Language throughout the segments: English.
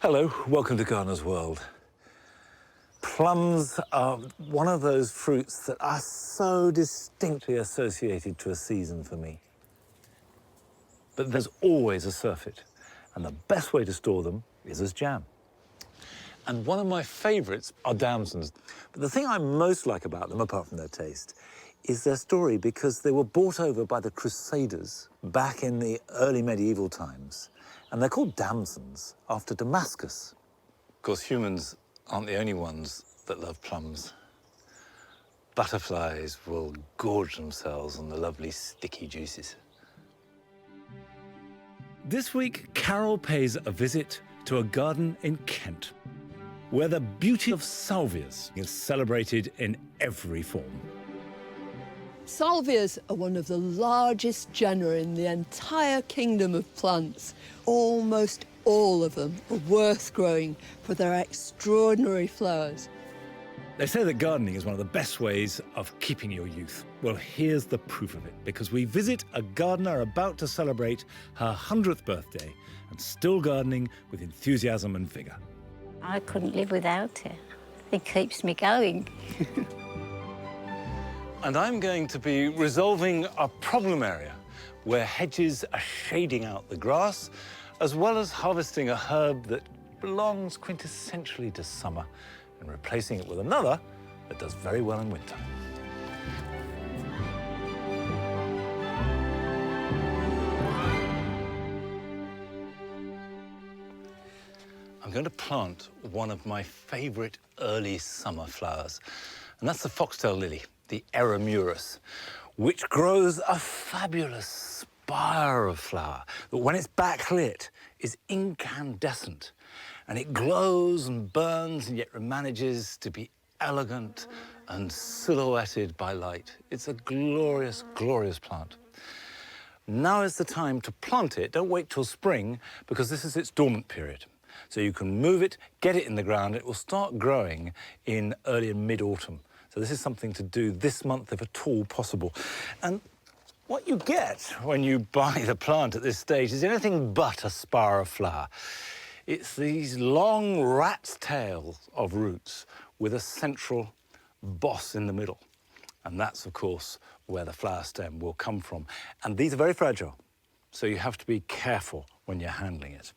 Hello, welcome to Gardener's World. Plums are one of those fruits that are so distinctly associated to a season for me. But there's always a surfeit, and the best way to store them is as jam. And one of my favourites are damsons. But the thing I most like about them, apart from their taste, is their story, because they were brought over by the Crusaders back in the early medieval times. And they're called damsons after Damascus. Of course, humans aren't the only ones that love plums. Butterflies will gorge themselves on the lovely sticky juices. This week, Carol pays a visit to a garden in Kent, where the beauty of salvias is celebrated in every form. Salvias are one of the largest genera in the entire kingdom of plants. Almost all of them are worth growing for their extraordinary flowers. They say that gardening is one of the best ways of keeping your youth. Well, here's the proof of it, because we visit a gardener about to celebrate her 100th birthday and still gardening with enthusiasm and vigour. I couldn't live without it. It keeps me going. And I'm going to be resolving a problem area where hedges are shading out the grass, as well as harvesting a herb that belongs quintessentially to summer and replacing it with another that does very well in winter. I'm going to plant one of my favourite early summer flowers, and that's the Foxtail lily, the Eremurus, which grows a fabulous spire of flower that, when it's backlit, is incandescent. And it glows and burns and yet manages to be elegant and silhouetted by light. It's a glorious, glorious plant. Now is the time to plant it. Don't wait till spring, because this is its dormant period. So you can move it, get it in the ground. It will start growing in early and mid-autumn. So this is something to do this month, if at all possible. And what you get when you buy the plant at this stage is anything but a spire of flower. It's these long rat's tails of roots with a central boss in the middle. And that's, of course, where the flower stem will come from. And these are very fragile, so you have to be careful when you're handling it.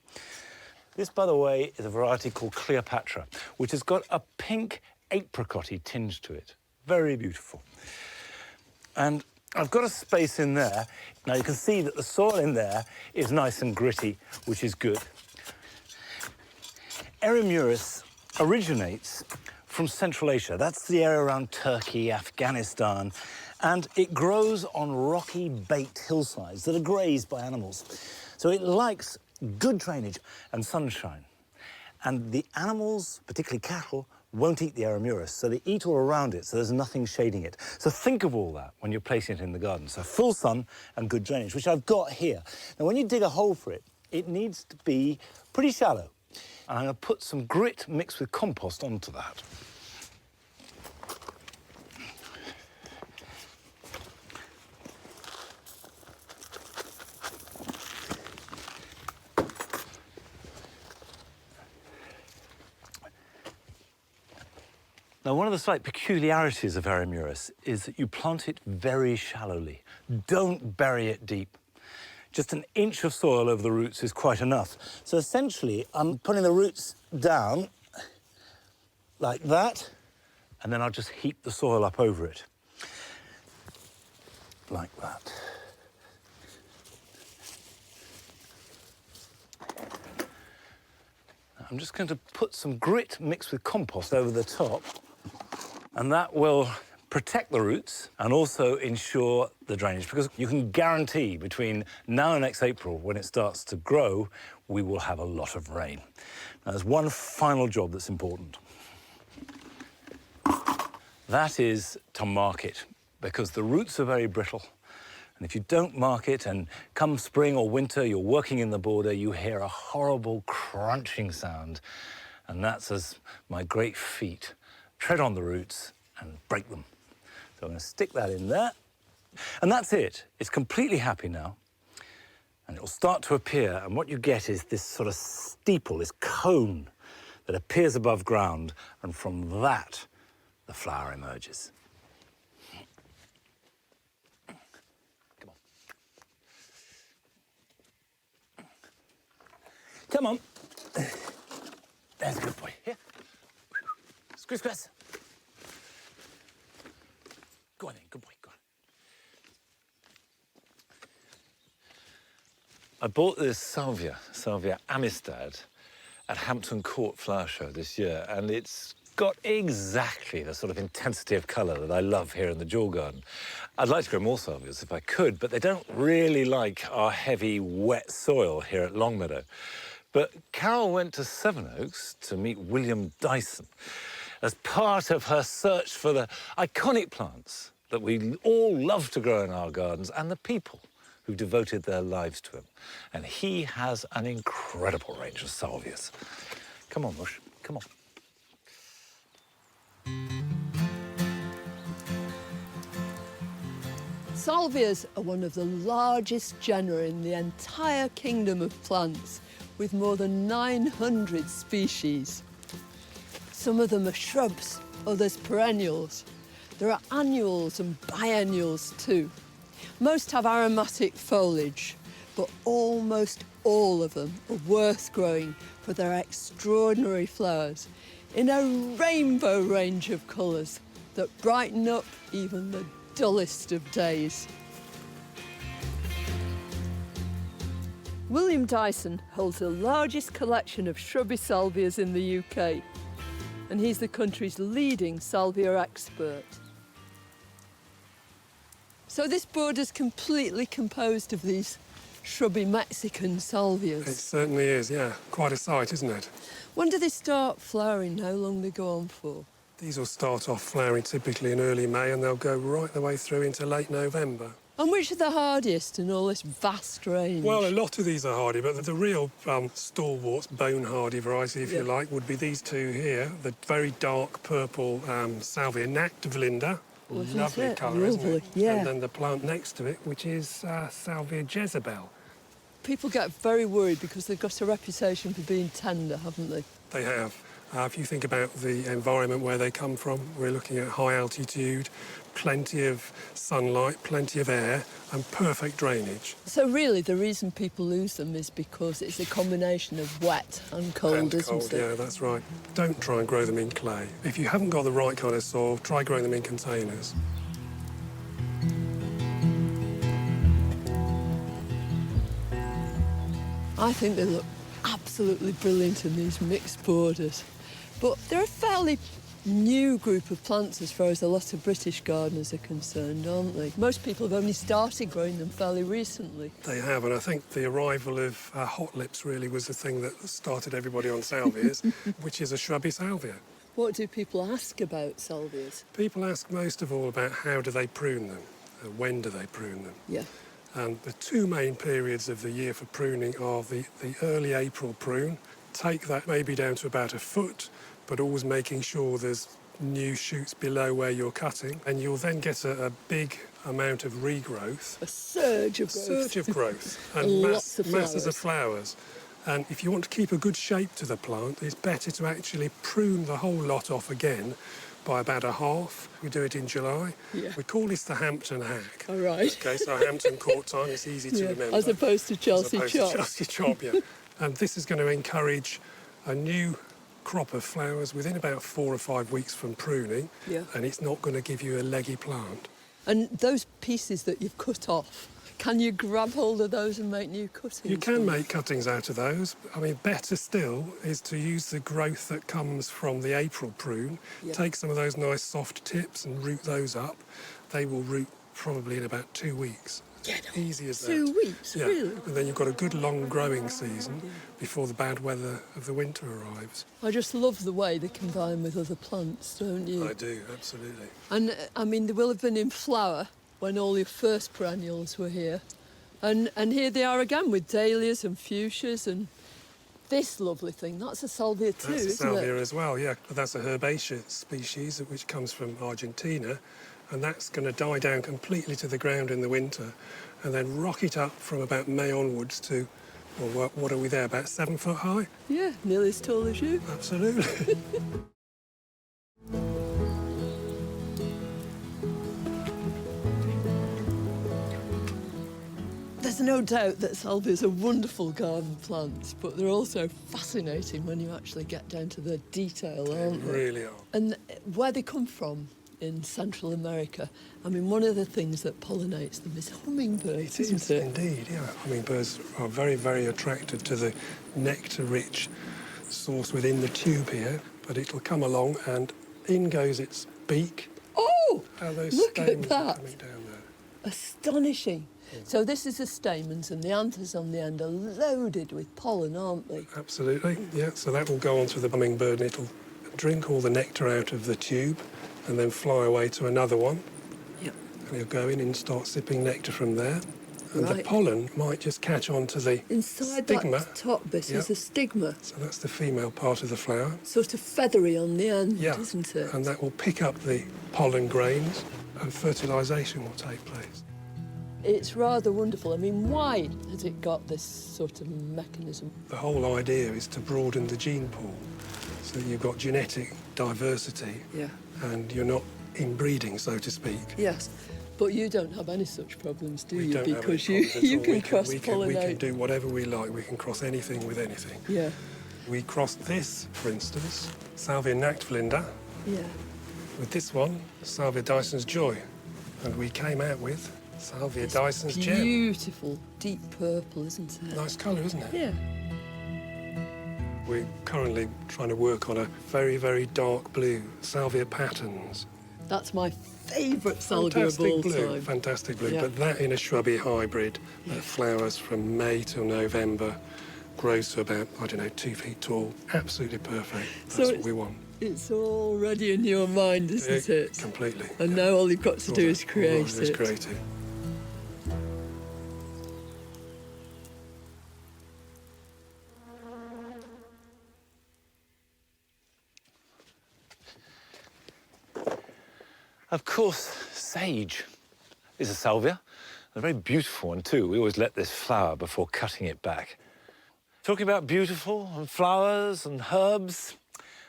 This, by the way, is a variety called Cleopatra, which has got a pink apricot-y tinge to it. Very beautiful. And I've got a space in there. Now, you can see that the soil in there is nice and gritty, which is good. Eremurus originates from Central Asia. That's the area around Turkey, Afghanistan, and it grows on rocky, baked hillsides that are grazed by animals. So it likes good drainage and sunshine. And the animals, particularly cattle, won't eat the Eremurus, so they eat all around it, so there's nothing shading it. So think of all that when you're placing it in the garden. So full sun and good drainage, which I've got here. Now, when you dig a hole for it, it needs to be pretty shallow. And I'm going to put some grit mixed with compost onto that. Now, one of the slight peculiarities of Eremurus is that you plant it very shallowly. Don't bury it deep. Just an inch of soil over the roots is quite enough. So essentially, I'm putting the roots down like that, and then I'll just heap the soil up over it, like that. I'm just going to put some grit mixed with compost over the top, and that will protect the roots and also ensure the drainage, because you can guarantee between now and next April, when it starts to grow, we will have a lot of rain. Now, there's one final job that's important. That is to mark it, because the roots are very brittle. And if you don't mark it, and come spring or winter, you're working in the border, you hear a horrible crunching sound. And that's as my great feet tread on the roots and break them. So I'm going to stick that in there. And that's it. It's completely happy now. And it will start to appear, and what you get is this sort of steeple, this cone that appears above ground, and from that, the flower emerges. Come on. Come on. There's a good boy. Here. Squiz, squiz. Go on then, good boy, go on. I bought this Salvia Amistad, at Hampton Court Flower Show this year, and it's got exactly the sort of intensity of colour that I love here in the Jewel Garden. I'd like to grow more salvias if I could, but they don't really like our heavy, wet soil here at Longmeadow. But Carol went to Sevenoaks to meet William Dyson as part of her search for the iconic plants that we all love to grow in our gardens and the people who devoted their lives to him. And he has an incredible range of salvias. Come on, Mush, come on. Salvias are one of the largest genera in the entire kingdom of plants, with more than 900 species. Some of them are shrubs, others perennials. There are annuals and biennials too. Most have aromatic foliage, but almost all of them are worth growing for their extraordinary flowers in a rainbow range of colours that brighten up even the dullest of days. William Dyson holds the largest collection of shrubby salvias in the UK, and he's the country's leading salvia expert. So this border's completely composed of these shrubby Mexican salvias. It certainly is, yeah. Quite a sight, isn't it? When do they start flowering? How long they go on for? These will start off flowering typically in early May and they'll go right the way through into late November. And which are the hardiest in all this vast range? Well, a lot of these are hardy, but the real stalwarts, bone-hardy variety, if you like, would be these two here. The very dark purple Salvia Nactvalinda. Lovely colour, isn't it? Yeah. And then the plant next to it, which is Salvia Jezebel. People get very worried because they've got a reputation for being tender, haven't they? They have. If you think about the environment where they come from, we're looking at high altitude, plenty of sunlight, plenty of air, and perfect drainage. So really, the reason people lose them is because it's a combination of wet and cold, isn't it? Yeah, that's right. Don't try and grow them in clay. If you haven't got the right kind of soil, try growing them in containers. I think they look absolutely brilliant in these mixed borders. But they're a fairly new group of plants as far as a lot of British gardeners are concerned, aren't they? Most people have only started growing them fairly recently. They have, and I think the arrival of hot lips really was the thing that started everybody on salvias, which is a shrubby salvia. What do people ask about salvias? People ask most of all about how do they prune them, and when do they prune them. Yeah. And the two main periods of the year for pruning are the early April prune. Take that maybe down to about a foot, but always making sure there's new shoots below where you're cutting. And you'll then get a big amount of regrowth. A surge of growth. Surge of growth. And Lots of masses of flowers. And if you want to keep a good shape to the plant, it's better to actually prune the whole lot off again by about a half. We do it in July. Yeah. We call this the Hampton hack. All right. OK, so Hampton Court time, it's easy to remember. As opposed to Chelsea As opposed chop. to Chelsea chop, yeah. And this is going to encourage a new crop of flowers within about 4 or 5 weeks from pruning. Yeah. And it's not going to give you a leggy plant. And those pieces that you've cut off, can you grab hold of those and make new cuttings? You can make cuttings out of those. I mean, better still is to use the growth that comes from the April prune. Yeah. Take some of those nice soft tips and root those up. They will root probably in about 2 weeks. Yeah, no. Easy as that. 2 weeks, Yeah. really? And then you've got a good long growing season before the bad weather of the winter arrives. I just love the way they combine with other plants, don't you? I do, absolutely. And, I mean, they will have been in flower when all your first perennials were here. And here they are again with dahlias and fuchsias and this lovely thing. That's a salvia too, That's a isn't salvia it? as well, yeah. But that's a herbaceous species which comes from Argentina, and that's going to die down completely to the ground in the winter. and then rock it up from about May onwards to, well, what are we there, about 7 foot high? Yeah, nearly as tall as you. Absolutely. There's no doubt that salvias are wonderful garden plants, but they're also fascinating when you actually get down to the detail, aren't they? They really are. And where they come from in Central America, I mean, one of the things that pollinates them is hummingbirds, isn't it? Indeed, yeah. Hummingbirds are very, very attracted to the nectar-rich source within the tube here, but it'll come along and in goes its beak. Oh, How those look at stamens are that. coming down there. Astonishing. So this is the stamens, and the anthers on the end are loaded with pollen, aren't they? Absolutely, yeah. So that will go onto the hummingbird and it'll drink all the nectar out of the tube and then fly away to another one. Yep. And he'll go in and start sipping nectar from there. And the Right. pollen might just catch on to the Inside stigma. that top bit Yep. is a stigma, So that's the female part of the flower. sort of feathery on the end, Yeah. isn't it? And that will pick up the pollen grains and fertilisation will take place. It's rather wonderful. I mean, why has it got this sort of mechanism? The whole idea is to broaden the gene pool so that you've got genetic diversity Yeah. and you're not inbreeding, so to speak. Yes, but you don't have any such problems, do We you? don't have any Because you, problems at you all. can We cross-pollinate. can do whatever we like. We can cross anything with anything. Yeah, We crossed this, for instance, Salvia Nachtflinder, yeah. with this one, Salvia Dyson's Joy. And we came out with Salvia Dyson's Gem. Beautiful, deep purple, isn't it? Nice colour, isn't it? Yeah. We're currently trying to work on a very, very dark blue, Salvia Patterns. That's my favourite salvia of all time. Fantastic blue. Yeah. But that in a shrubby hybrid that flowers from May till November, grows to about, I don't know, 2 feet tall. Absolutely perfect. That's So what it's- we want. It's already in your mind, isn't it? Completely. And now all you've got to do is create Is it. create it. Of course, sage is a salvia, a very beautiful one too. We always let this flower before cutting it back. Talking about beautiful and flowers and herbs,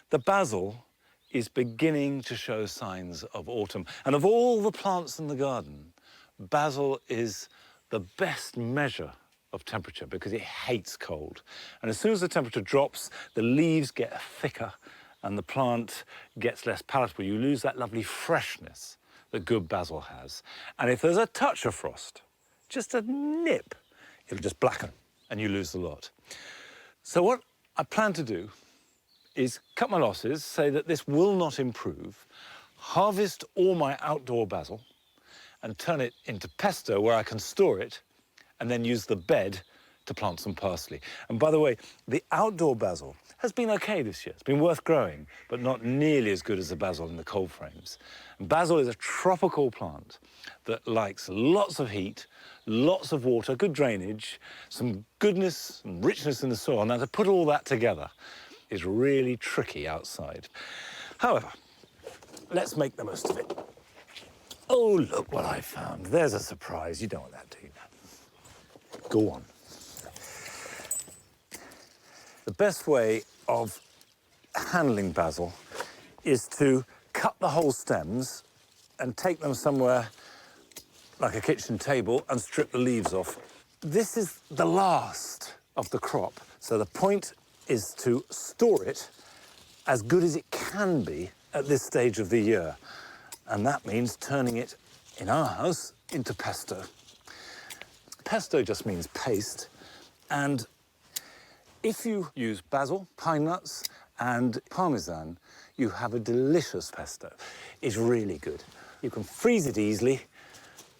the basil is beginning to show signs of autumn. And of all the plants in the garden, basil is the best measure of temperature because it hates cold. And as soon as the temperature drops, the leaves get thicker and the plant gets less palatable. You lose that lovely freshness that good basil has. And if there's a touch of frost, just a nip, it'll just blacken and you lose the lot. So what I plan to do is cut my losses, say that this will not improve, harvest all my outdoor basil and turn it into pesto where I can store it and then use the bed to plant some parsley. And by the way, the outdoor basil has been okay this year. It's been worth growing, but not nearly as good as the basil in the cold frames. And basil is a tropical plant that likes lots of heat, lots of water, good drainage, some goodness and richness in the soil. Now, to put all that together is really tricky outside. However, let's make the most of it. Oh, look what I found. There's a surprise. You don't want that, do you? Go on. The best way of handling basil is to cut the whole stems and take them somewhere like a kitchen table and strip the leaves off. This is the last of the crop, so the point is to store it as good as it can be at this stage of the year. And that means turning it, in our house, into pesto. Pesto just means paste, and if you use basil, pine nuts, and parmesan, you have a delicious pesto. It's really good. You can freeze it easily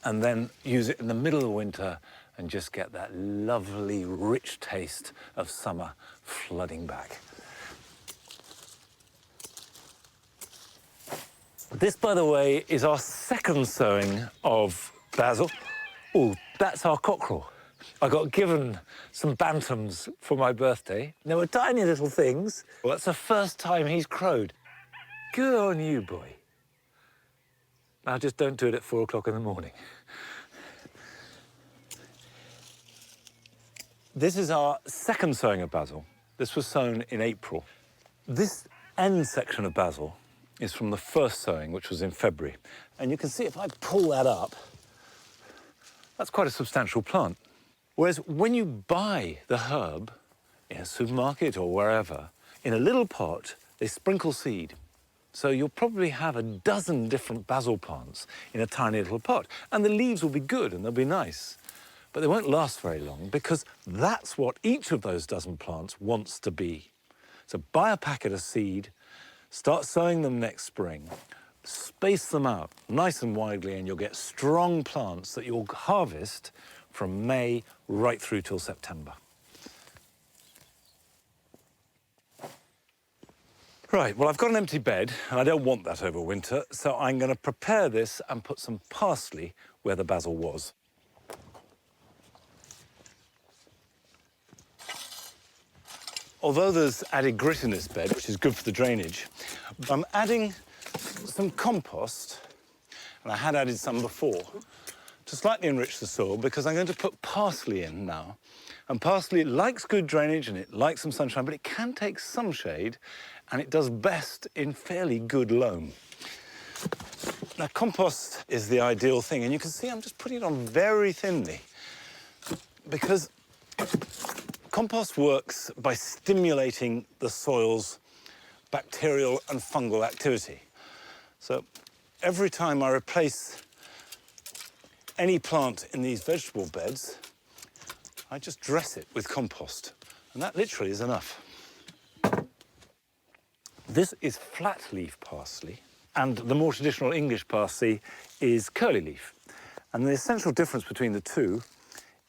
and then use it in the middle of winter and just get that lovely, rich taste of summer flooding back. This, by the way, is our second sowing of basil. Oh, that's our cockerel. I got given some bantams for my birthday. They were tiny little things. Well, that's the first time he's crowed. Good on you, boy. Now, just don't do it at 4 o'clock in the morning. This is our second sowing of basil. This was sown in April. This end section of basil is from the first sowing, which was in February. And you can see if I pull that up, that's quite a substantial plant. Whereas when you buy the herb in a supermarket or wherever, in a little pot, they sprinkle seed. So you'll probably have a dozen different basil plants in a tiny little pot. And the leaves will be good and they'll be nice. But they won't last very long because that's what each of those dozen plants wants to be. So buy a packet of seed, start sowing them next spring, space them out nice and widely, and you'll get strong plants that you'll harvest from May right through till September. Right, well, I've got an empty bed, and I don't want that over winter, so I'm going to prepare this and put some parsley where the basil was. Although there's added grit in this bed, which is good for the drainage, I'm adding some compost, and I had added some before, to slightly enrich the soil, because I'm going to put parsley in now. And parsley likes good drainage and it likes some sunshine, but it can take some shade, and it does best in fairly good loam. Now, compost is the ideal thing, and you can see I'm just putting it on very thinly, because compost works by stimulating the soil's bacterial and fungal activity. So every time I replace any plant in these vegetable beds, I just dress it with compost, and that literally is enough. This is flat leaf parsley, and the more traditional English parsley is curly leaf. And the essential difference between the two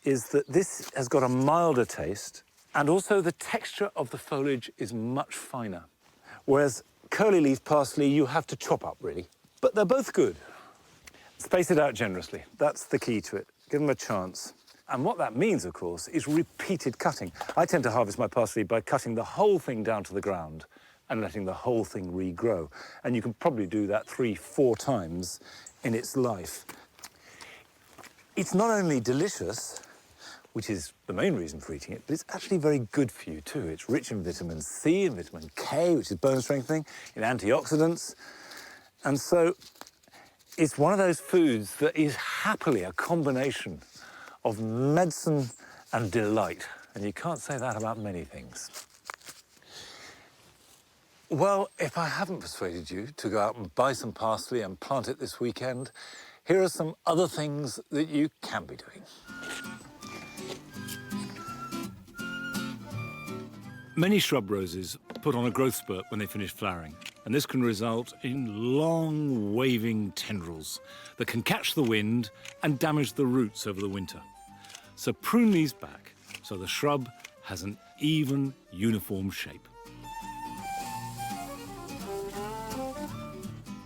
is that this has got a milder taste, and also the texture of the foliage is much finer. Whereas curly leaf parsley, you have to chop up, really. But they're both good. Space it out generously. That's the key to it. Give them a chance. And what that means, of course, is repeated cutting. I tend to harvest my parsley by cutting the whole thing down to the ground and letting the whole thing regrow. And you can probably do that 3-4 times in its life. It's not only delicious, which is the main reason for eating it, but it's actually very good for you too. It's rich in vitamin C and vitamin K, which is bone strengthening, in antioxidants. And so it's one of those foods that is happily a combination of medicine and delight. And you can't say that about many things. Well, if I haven't persuaded you to go out and buy some parsley and plant it this weekend, here are some other things that you can be doing. Many shrub roses put on a growth spurt when they finish flowering, and this can result in long, waving tendrils that can catch the wind and damage the roots over the winter. So prune these back so the shrub has an even, uniform shape.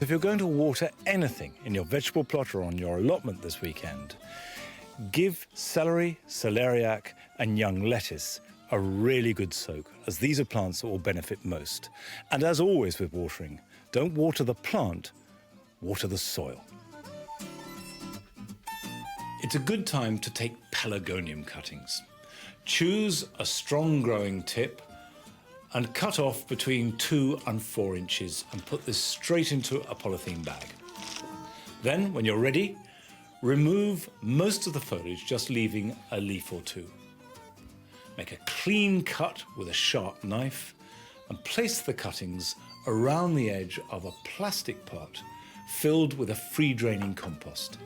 If you're going to water anything in your vegetable plot or on your allotment this weekend, give celery, celeriac and young lettuce a really good soak, as these are plants that will benefit most. And as always with watering, don't water the plant, water the soil. It's a good time to take pelargonium cuttings. Choose a strong growing tip and cut off between 2 and 4 inches and put this straight into a polythene bag. Then, when you're ready, remove most of the foliage, just leaving a leaf or two. Make a clean cut with a sharp knife and place the cuttings around the edge of a plastic pot filled with a free-draining compost.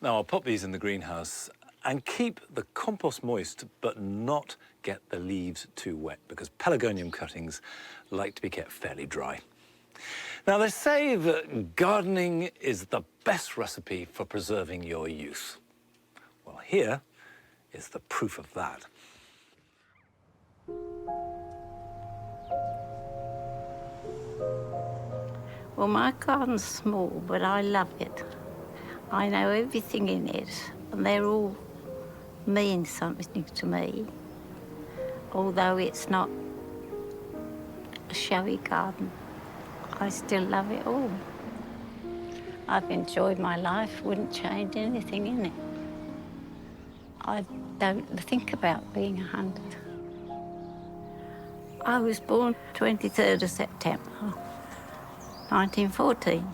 Now I'll pop these in the greenhouse and keep the compost moist but not get the leaves too wet, because pelargonium cuttings like to be kept fairly dry. Now they say that gardening is the best recipe for preserving your youth. Well, here is the proof of that. Well, my garden's small, but I love it. I know everything in it, and they're all mean something to me. Although it's not a showy garden, I still love it all. I've enjoyed my life, wouldn't change anything in it. I don't think about being 100. I was born 23rd of September, 1914.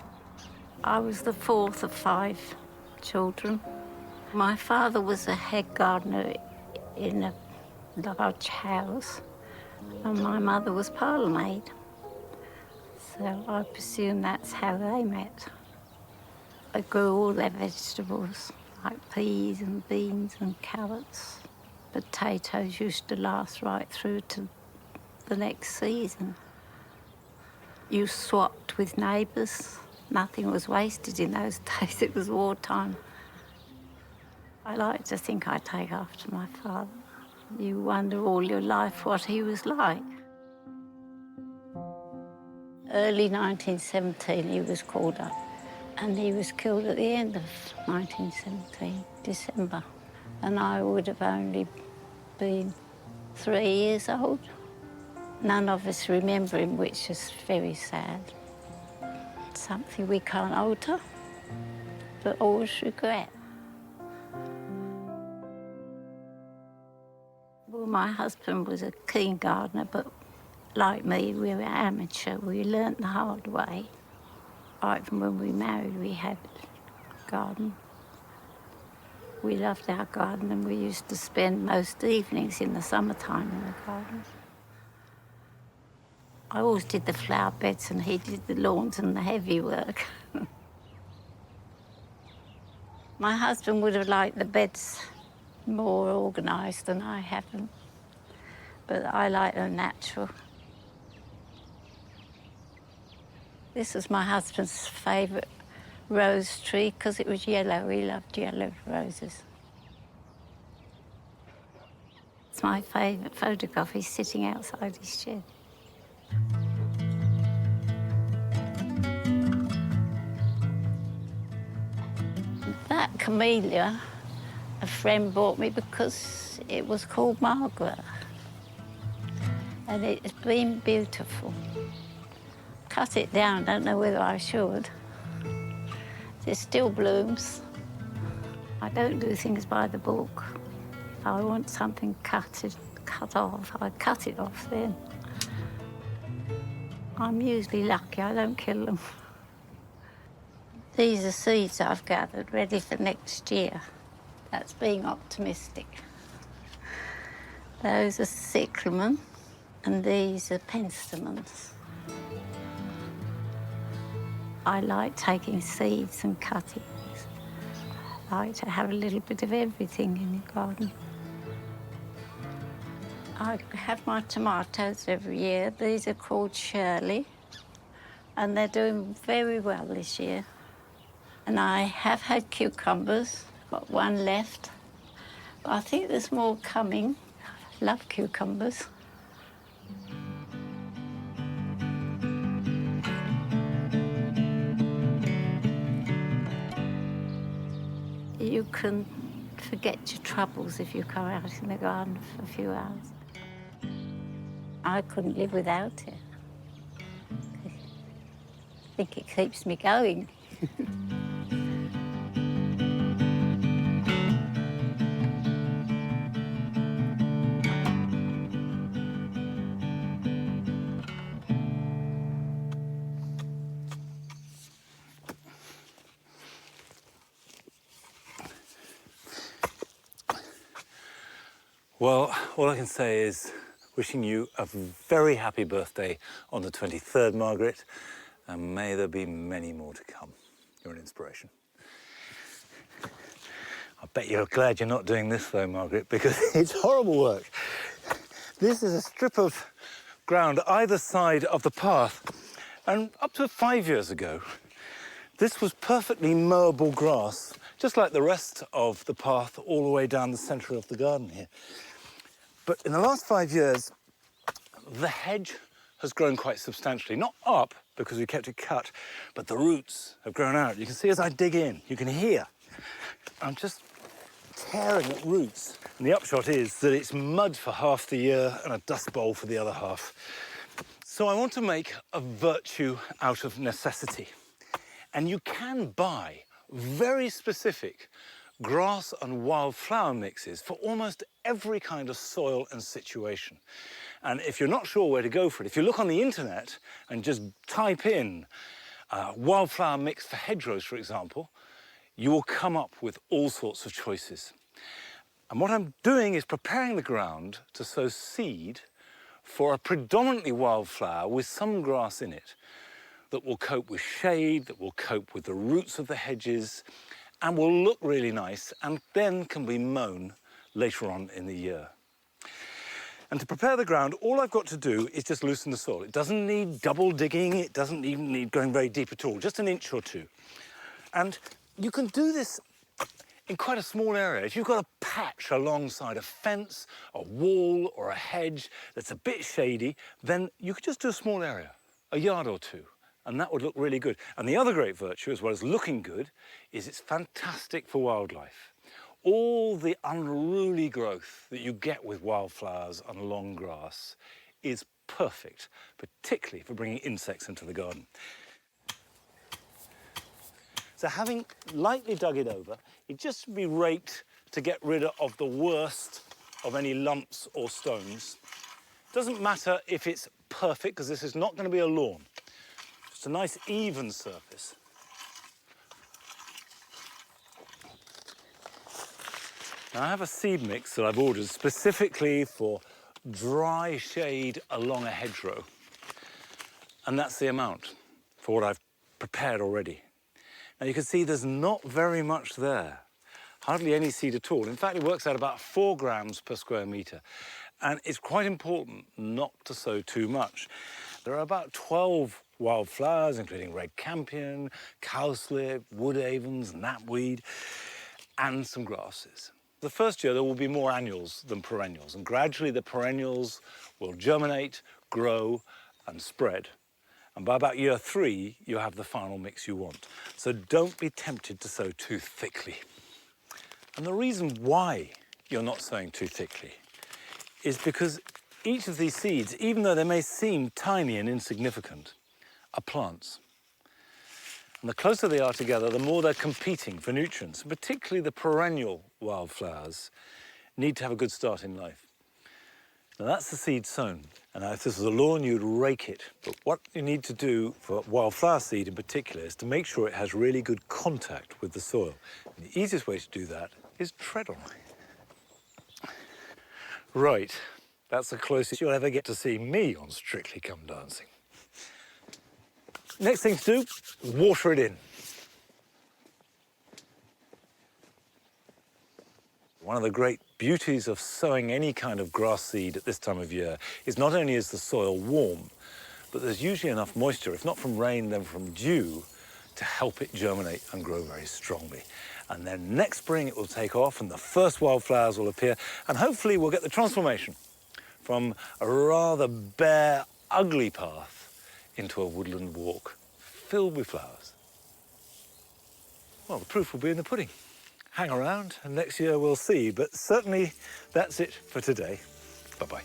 I was the fourth of 5 children. My father was a head gardener in a large house, and my mother was parlourmaid. So I presume that's how they met. I grew all their vegetables, like peas and beans and carrots. Potatoes used to last right through to the next season. You swapped with neighbours. Nothing was wasted in those days. It was wartime. I like to think I take after my father. You wonder all your life what he was like. Early 1917, he was called up, and he was killed at the end of 1917, December. And I would have only been 3 years old. None of us remember him, which is very sad. Something we can't alter, but always regret. Well, my husband was a keen gardener, but like me, we were amateur. We learnt the hard way. Right from when we married, we had a garden. We loved our garden, and we used to spend most evenings in the summertime in the garden. I always did the flower beds, and he did the lawns and the heavy work. My husband would have liked the beds more organised than I have them, but I like them natural. This was my husband's favourite rose tree because it was yellow. He loved yellow roses. It's my favourite photograph. He's sitting outside his shed. That camellia, a friend bought me because it was called Margaret. And it's been beautiful. Cut it down, don't know whether I should. It still blooms. I don't do things by the book. If I want something cut off, I cut it off then. I'm usually lucky, I don't kill them. These are seeds I've gathered, ready for next year. That's being optimistic. Those are cyclamen, and these are penstemons. I like taking seeds and cuttings. I like to have a little bit of everything in the garden. I have my tomatoes every year. These are called Shirley, and they're doing very well this year. And I have had cucumbers, got one left. But I think there's more coming. I love cucumbers. You can forget your troubles if you go out in the garden for a few hours. I couldn't live without it. I think it keeps me going. Well, all I can say is wishing you a very happy birthday on the 23rd, Margaret, and may there be many more to come. You're an inspiration. I bet you're glad you're not doing this, though, Margaret, because it's horrible work. This is a strip of ground either side of the path, and up to 5 years ago, this was perfectly mowable grass, just like the rest of the path all the way down the centre of the garden here. But in the last 5 years, the hedge has grown quite substantially. Not up, because we kept it cut, but the roots have grown out. You can see as I dig in, you can hear. I'm just tearing at roots. And the upshot is that it's mud for half the year and a dust bowl for the other half. So I want to make a virtue out of necessity. And you can buy very specific grass and wildflower mixes for almost every kind of soil and situation. And if you're not sure where to go for it, if you look on the internet and just type in wildflower mix for hedgerows, for example, you will come up with all sorts of choices. And what I'm doing is preparing the ground to sow seed for a predominantly wildflower with some grass in it that will cope with shade, that will cope with the roots of the hedges, and will look really nice, and then can be mown later on in the year. And to prepare the ground, all I've got to do is just loosen the soil. It doesn't need double digging, it doesn't even need going very deep at all, just an inch or two. And you can do this in quite a small area. If you've got a patch alongside a fence, a wall, or a hedge that's a bit shady, then you could just do a small area, a yard or two, and that would look really good. And the other great virtue, as well as looking good, is it's fantastic for wildlife. All the unruly growth that you get with wildflowers and long grass is perfect, particularly for bringing insects into the garden. So having lightly dug it over, it just should be raked to get rid of the worst of any lumps or stones. Doesn't matter if it's perfect, because this is not going to be a lawn. Just a nice even surface. Now I have a seed mix that I've ordered specifically for dry shade along a hedgerow. And that's the amount for what I've prepared already. Now you can see there's not very much there, hardly any seed at all. In fact, it works out about 4 grams per square metre. And it's quite important not to sow too much. There are about 12 wildflowers, including red campion, cowslip, woodavens, knapweed, and some grasses. The first year there will be more annuals than perennials, and gradually the perennials will germinate, grow, and spread. And by about year 3, you have the final mix you want. So don't be tempted to sow too thickly. And the reason why you're not sowing too thickly is because each of these seeds, even though they may seem tiny and insignificant, are plants. And the closer they are together, the more they're competing for nutrients. Particularly the perennial wildflowers need to have a good start in life. Now that's the seed sown. And now if this was a lawn, you'd rake it. But what you need to do for wildflower seed in particular is to make sure it has really good contact with the soil. And the easiest way to do that is tread on it. Right, that's the closest you'll ever get to see me on Strictly Come Dancing. Next thing to do, water it in. One of the great beauties of sowing any kind of grass seed at this time of year is not only is the soil warm, but there's usually enough moisture, if not from rain, then from dew, to help it germinate and grow very strongly. And then next spring it will take off and the first wildflowers will appear, and hopefully we'll get the transformation from a rather bare, ugly path into a woodland walk filled with flowers. Well, the proof will be in the pudding. Hang around and next year we'll see, but certainly that's it for today. Bye-bye.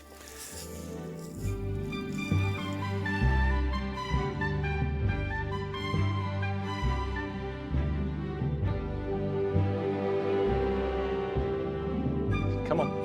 Come on.